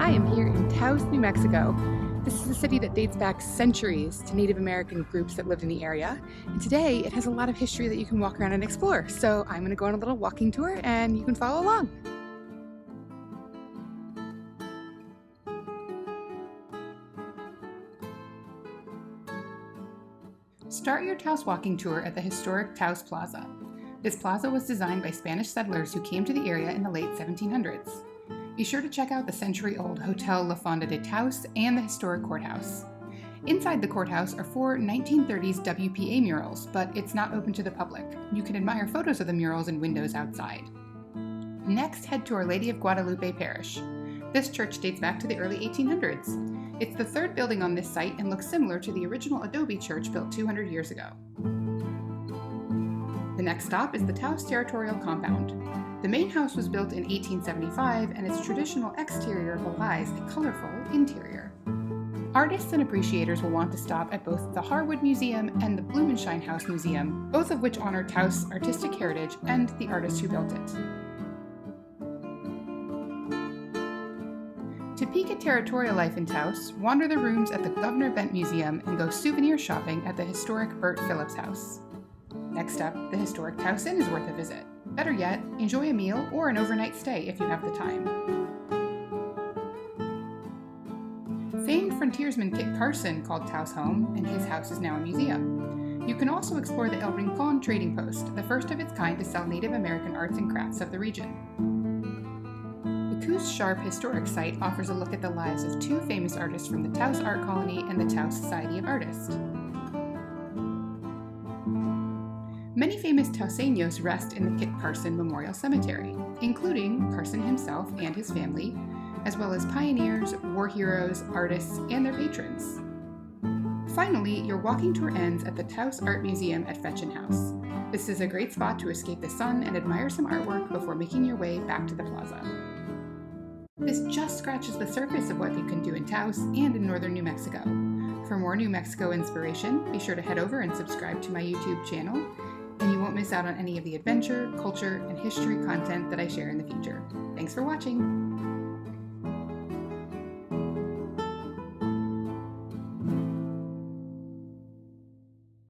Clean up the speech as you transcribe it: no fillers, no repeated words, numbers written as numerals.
I am here in Taos, New Mexico. This is a city that dates back centuries to Native American groups that lived in the area. And today it has a lot of history that you can walk around and explore. So I'm going to go on a little walking tour and you can follow along. Start your Taos walking tour at the historic Taos Plaza. This plaza was designed by Spanish settlers who came to the area in the late 1700s. Be sure to check out the century-old Hotel La Fonda de Taos and the historic courthouse. Inside the courthouse are 4 1930s WPA murals, but it's not open to the public. You can admire photos of the murals in windows outside. Next, head to Our Lady of Guadalupe Parish. This church dates back to the early 1800s. It's the third building on this site and looks similar to the original adobe church built 200 years ago. The next stop is the Taos Territorial Compound. The main house was built in 1875 and its traditional exterior belies a colorful interior. Artists and appreciators will want to stop at both the Harwood Museum and the Blumenschein House Museum, both of which honor Taos' artistic heritage and the artist who built it. To peek at territorial life in Taos, wander the rooms at the Governor Bent Museum and go souvenir shopping at the historic Burt Phillips House. Next up, the historic Taos Inn is worth a visit. Better yet, enjoy a meal or an overnight stay if you have the time. Famed frontiersman Kit Carson called Taos home, and his house is now a museum. You can also explore the El Rincon Trading Post, the first of its kind to sell Native American arts and crafts of the region. The Coos Sharp Historic Site offers a look at the lives of 2 famous artists from the Taos Art Colony and the Taos Society of Artists. Many famous Taoseños rest in the Kit Carson Memorial Cemetery, including Carson himself and his family, as well as pioneers, war heroes, artists, and their patrons. Finally, your walking tour ends at the Taos Art Museum at Fetchin House. This is a great spot to escape the sun and admire some artwork before making your way back to the plaza. This just scratches the surface of what you can do in Taos and in northern New Mexico. For more New Mexico inspiration, be sure to head over and subscribe to my YouTube channel, and you won't miss out on any of the adventure, culture, and history content that I share in the future. Thanks for watching!